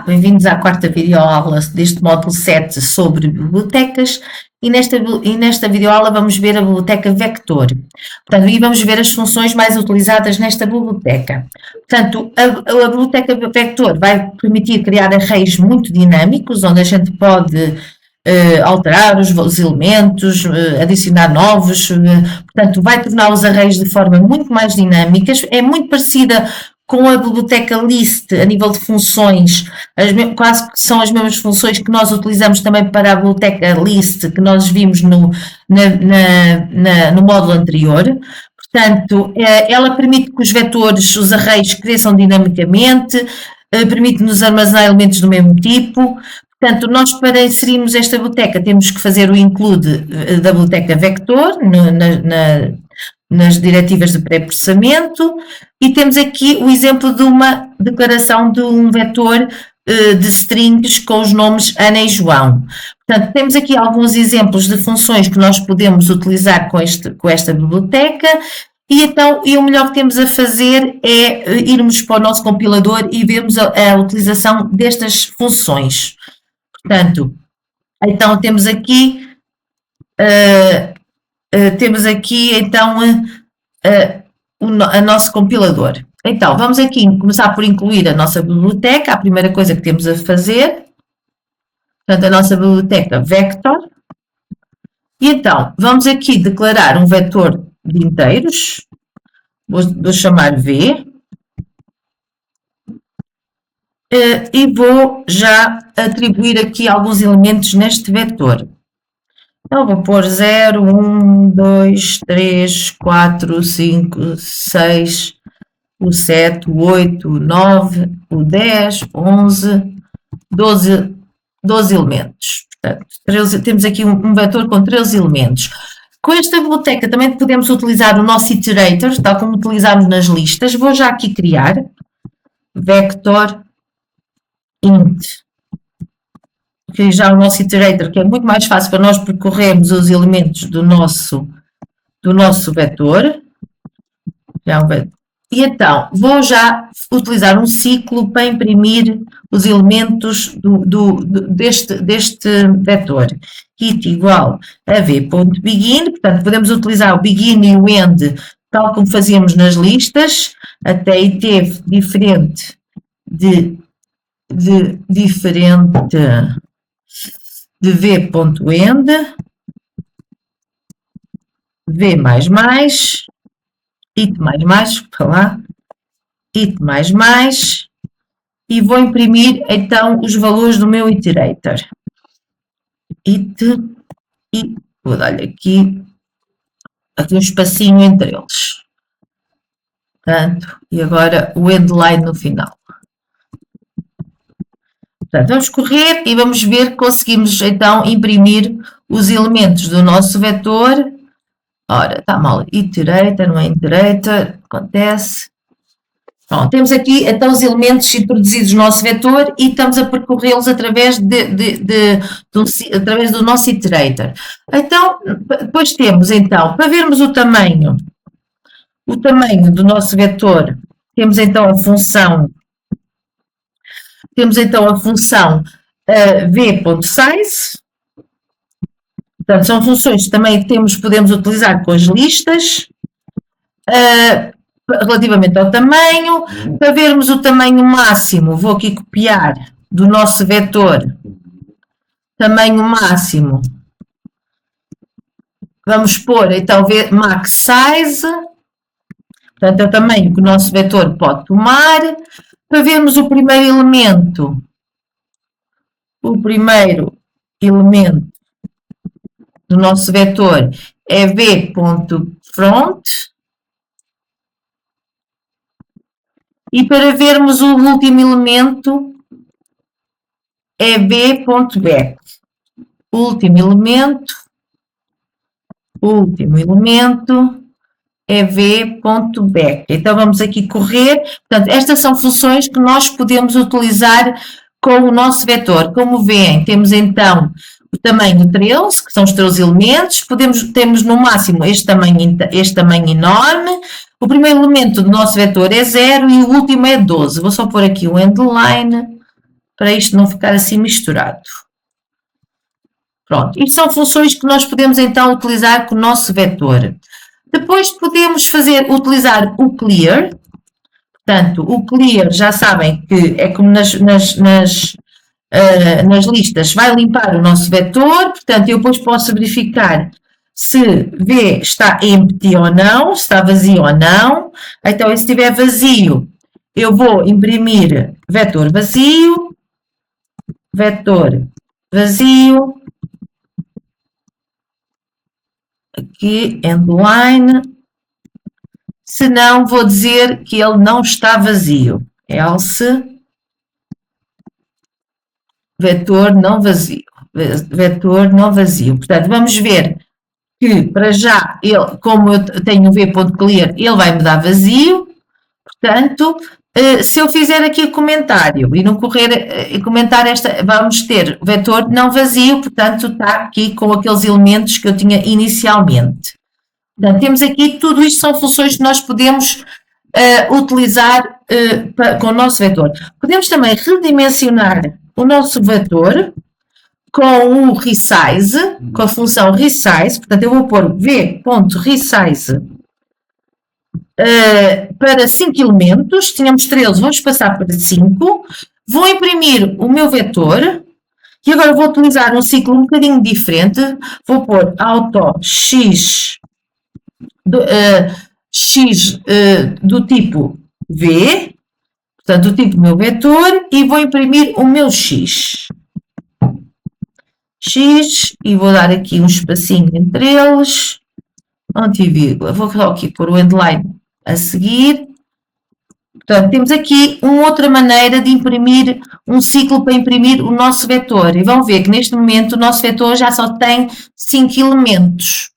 bem-vindos à quarta videoaula deste módulo 7 sobre bibliotecas e nesta videoaula vamos ver a biblioteca Vector. Portanto, e vamos ver as funções mais utilizadas nesta biblioteca. Portanto, a biblioteca Vector vai permitir criar arrays muito dinâmicos, onde a gente pode alterar os elementos, adicionar novos, portanto, vai tornar os arrays de forma muito mais dinâmicas, é muito parecida com a biblioteca List a nível de funções, quase que são as mesmas funções que nós utilizamos também para a biblioteca List, que nós vimos no módulo anterior. Portanto, ela permite que os vetores, os arrays, cresçam dinamicamente, permite-nos armazenar elementos do mesmo tipo. Portanto, nós para inserirmos esta biblioteca temos que fazer o include da biblioteca Vector nas diretivas de pré-processamento e temos aqui o exemplo de uma declaração de um vetor de strings com os nomes Ana e João. Portanto, temos aqui alguns exemplos de funções que nós podemos utilizar com esta biblioteca e então o melhor que temos a fazer é irmos para o nosso compilador e vermos a utilização destas funções. Portanto, então temos aqui então o nosso compilador. Então, vamos aqui começar por incluir a nossa biblioteca, a primeira coisa que temos a fazer. Portanto, a nossa biblioteca Vector. E então, vamos aqui declarar um vetor de inteiros. Vou chamar V. E vou já atribuir aqui alguns elementos neste vetor. Então, vou pôr 0, 1, 2, 3, 4, 5, 6, o 7, o 8, o 9, o 10, 11, 12 elementos. Portanto, temos aqui um vetor com 13 elementos. Com esta biblioteca também podemos utilizar o nosso iterator, tal como utilizamos nas listas. Vou já aqui criar vector int. Aqui já o nosso iterator, que é muito mais fácil para nós percorrermos os elementos do nosso vetor. E então, vou já utilizar um ciclo para imprimir os elementos deste vetor. It igual a v.begin, portanto, podemos utilizar o begin e o end, tal como fazíamos nas listas, até it diferente de v.end, v mais, it mais, falar, it mais, e vou imprimir então os valores do meu iterator. It, e vou dar-lhe aqui um espacinho entre eles. Portanto, e agora o endline no final. Portanto, vamos correr e vamos ver que conseguimos então imprimir os elementos do nosso vetor. Ora, está mal, iterator, não é iterator, acontece. Bom, temos aqui então os elementos introduzidos no nosso vetor e estamos a percorrê-los através do nosso iterator. Então, depois temos então, para vermos o tamanho do nosso vetor, temos então a função v.size. Portanto, são funções que também podemos utilizar com as listas, relativamente ao tamanho. Para vermos o tamanho máximo, vou aqui copiar do nosso vetor, tamanho máximo. Vamos pôr, então, max size. Portanto, é o tamanho que o nosso vetor pode tomar. Para vermos o primeiro elemento do nosso vetor é v.front. E para vermos o último elemento é v.back. Último elemento é v.back. Então, vamos aqui correr. Portanto, estas são funções que nós podemos utilizar com o nosso vetor. Como veem, temos então o tamanho 13, que são os 13 elementos. Temos no máximo este tamanho enorme. O primeiro elemento do nosso vetor é 0 e o último é 12. Vou só pôr aqui o endline para isto não ficar assim misturado. Pronto, isto são funções que nós podemos então utilizar com o nosso vetor. Depois podemos utilizar o clear. Portanto, o clear, já sabem que é como nas listas, vai limpar o nosso vetor. Portanto, eu depois posso verificar se V está empty ou não, se está vazio ou não. Então, se estiver vazio, eu vou imprimir vetor vazio, aqui, endline. Se não, vou dizer que ele não está vazio. Else, vetor não vazio. Portanto, vamos ver que, para já, como eu tenho o v.clear, ele vai me dar vazio. Portanto, se eu fizer aqui o comentário e não correr e comentar vamos ter vetor não vazio, portanto, está aqui com aqueles elementos que eu tinha inicialmente. Portanto, temos aqui, tudo isto são funções que nós podemos utilizar com o nosso vetor. Podemos também redimensionar o nosso vetor com o resize, com a função resize. Portanto, eu vou pôr v.resize para 5 elementos. Tínhamos 13, vamos passar para 5. Vou imprimir o meu vetor. E agora vou utilizar um ciclo um bocadinho diferente. Vou pôr auto x do tipo V, portanto, do tipo meu vetor, e vou imprimir o meu X, e vou dar aqui um espacinho entre eles, antivírgula, vou só aqui pôr o endline a seguir. Portanto, temos aqui uma outra maneira de imprimir um ciclo para imprimir o nosso vetor, e vão ver que neste momento o nosso vetor já só tem 5 elementos.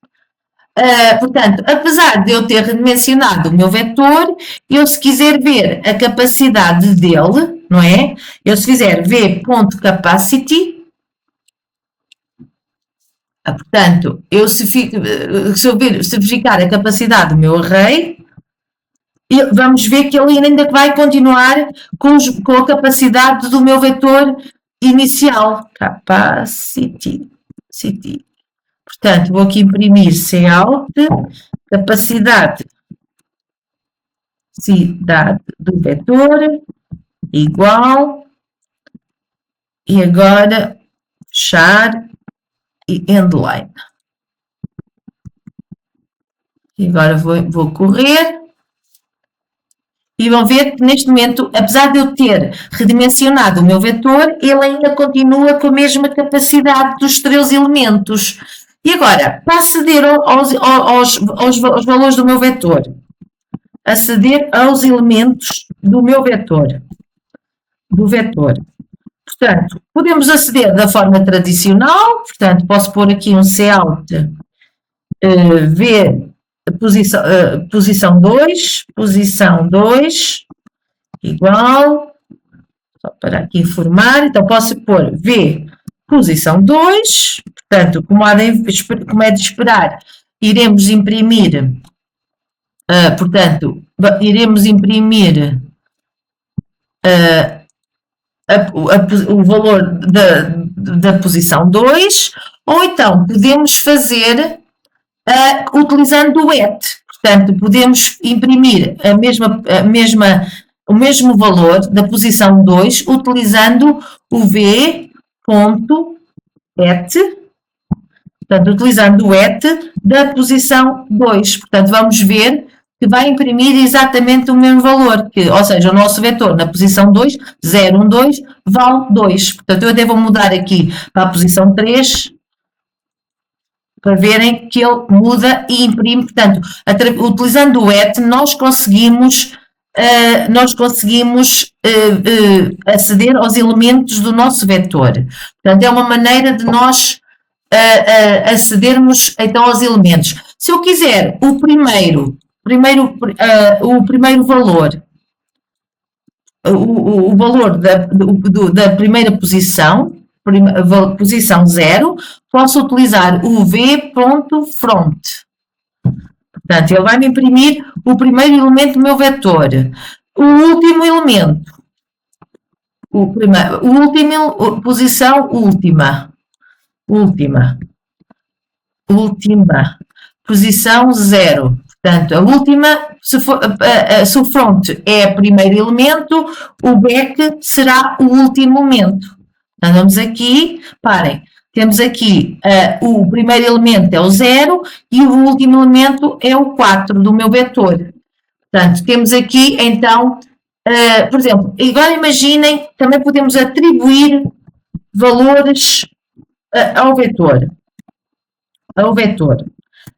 Portanto, apesar de eu ter redimensionado o meu vetor, eu se quiser ver a capacidade dele, não é? Eu se fizer v.capacity, portanto, se eu verificar a capacidade do meu array, vamos ver que ele ainda vai continuar com a capacidade do meu vetor inicial. Capacity. Portanto, vou aqui imprimir Cout, capacidade do vetor, igual, e agora fechar e endline. E agora vou correr. E vão ver que neste momento, apesar de eu ter redimensionado o meu vetor, ele ainda continua com a mesma capacidade dos 13 elementos. E agora, para aceder aos valores do meu vetor, aceder aos elementos do meu vetor, Portanto, podemos aceder da forma tradicional, portanto, posso pôr aqui um Cout V posição 2, igual, só para aqui informar, então posso pôr V posição 2, portanto, como é de esperar, iremos imprimir, o valor da posição 2, ou então podemos fazer utilizando o at, portanto, podemos imprimir o mesmo valor da posição 2 utilizando o v.at, portanto, utilizando o at da posição 2. Portanto, vamos ver que vai imprimir exatamente o mesmo valor, ou seja, o nosso vetor na posição 2, 0, 1, 2, vale 2. Portanto, eu até vou mudar aqui para a posição 3, para verem que ele muda e imprime. Portanto, utilizando o at, nós conseguimos aceder aos elementos do nosso vetor. Portanto, é uma maneira de nós acedermos então aos elementos. Se eu quiser o primeiro valor, o valor da primeira posição, posição 0, posso utilizar o v.front. Portanto, ele vai me imprimir o primeiro elemento do meu vetor. O último elemento, o primeiro, o último, posição última, posição 0. Portanto, a última, se o front é o primeiro elemento, o back será o último elemento. Então, vamos aqui, parem, temos aqui o primeiro elemento é o 0 e o último elemento é o 4 do meu vetor. Portanto, temos aqui, então, por exemplo, agora imaginem, também podemos atribuir valores ao vetor.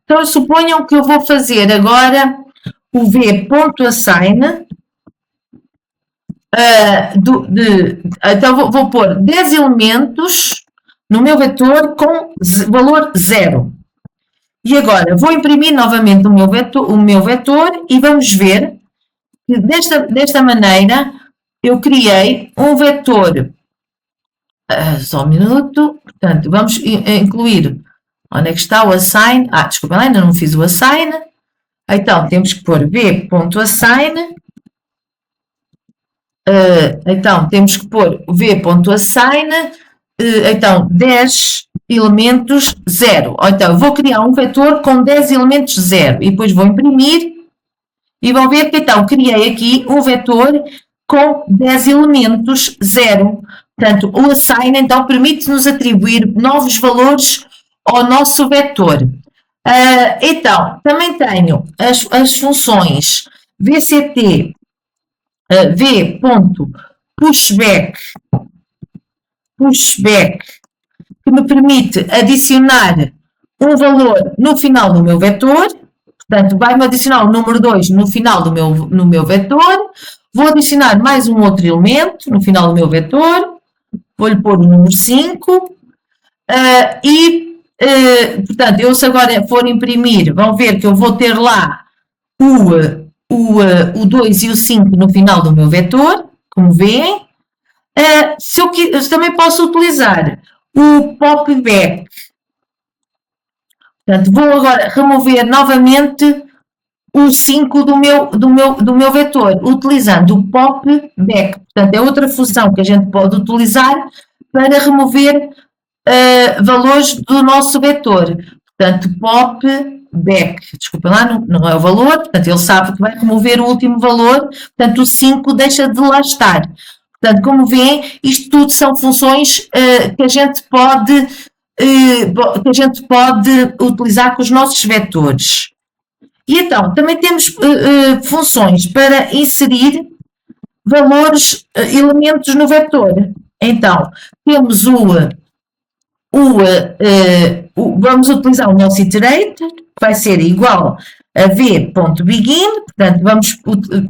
Então, suponham que eu vou fazer agora o v.assign. Então, vou pôr 10 elementos no meu vetor com valor 0. E agora, vou imprimir novamente o meu vetor e vamos ver que desta maneira eu criei um vetor. Só um minuto. Portanto, vamos incluir. Onde é que está o assign? Desculpa, ainda não fiz o assign. Então, temos que pôr v.assign. Então, temos que pôr v.assign. Então, 10 elementos 0. Então, vou criar um vetor com 10 elementos 0. E depois vou imprimir. E vão ver que, então, criei aqui um vetor com 10 elementos 0. Portanto, o assign, então, permite-nos atribuir novos valores ao nosso vetor. Então, também tenho as funções vct v.pushback, que me permite adicionar um valor no final do meu vetor. Portanto, vai-me adicionar o número 2 no final no meu vetor. Vou adicionar mais um outro elemento no final do meu vetor. Vou-lhe pôr o número 5. Portanto, eu se agora for imprimir, vão ver que eu vou ter lá o 2 e o 5 no final do meu vetor, como veem. Eu também posso utilizar o popback. Portanto, vou agora remover novamente o 5 do meu vetor, utilizando o popback. Portanto, é outra função que a gente pode utilizar para remover valores do nosso vetor. Portanto, popback, desculpa lá, não é o valor, portanto, ele sabe que vai remover o último valor, portanto, o 5 deixa de lá estar. Portanto, como veem, isto tudo são funções que a gente pode utilizar com os nossos vetores. E então, também temos funções para inserir valores, elementos no vetor. Então, temos vamos utilizar o nosso iterator, que vai ser igual a v.begin, portanto, vamos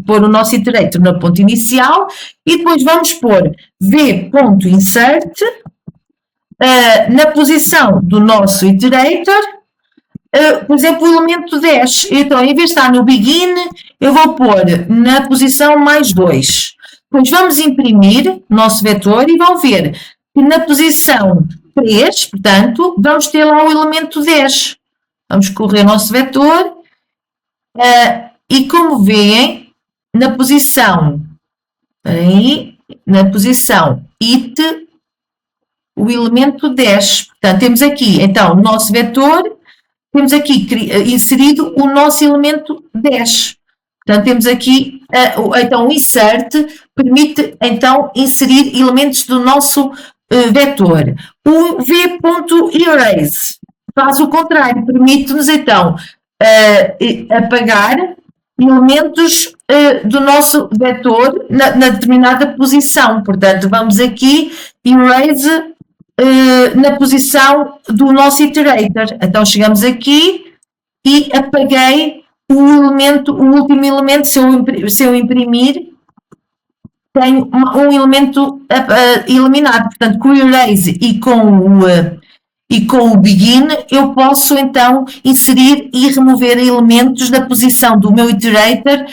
pôr o nosso iterator no ponto inicial, e depois vamos pôr v.insert na posição do nosso iterator, por exemplo, o elemento 10. Então, em vez de estar no begin, eu vou pôr na posição mais 2. Depois vamos imprimir o nosso vetor e vão ver que na posição 3, portanto, vamos ter lá o elemento 10. Vamos correr o nosso vetor e, como veem, na posição it, o elemento 10. Portanto, temos aqui, então, o nosso vetor, temos aqui inserido o nosso elemento 10. Portanto, temos aqui, então, o insert permite, então, inserir elementos do nosso vetor. O v.erase faz o contrário, permite-nos, então, apagar elementos do nosso vetor na determinada posição. Portanto, vamos aqui, erase, na posição do nosso iterator. Então, chegamos aqui e apaguei o último elemento. Se eu imprimir, tenho um elemento eliminado. Portanto, com o erase e com o begin, eu posso então inserir e remover elementos da posição do meu iterator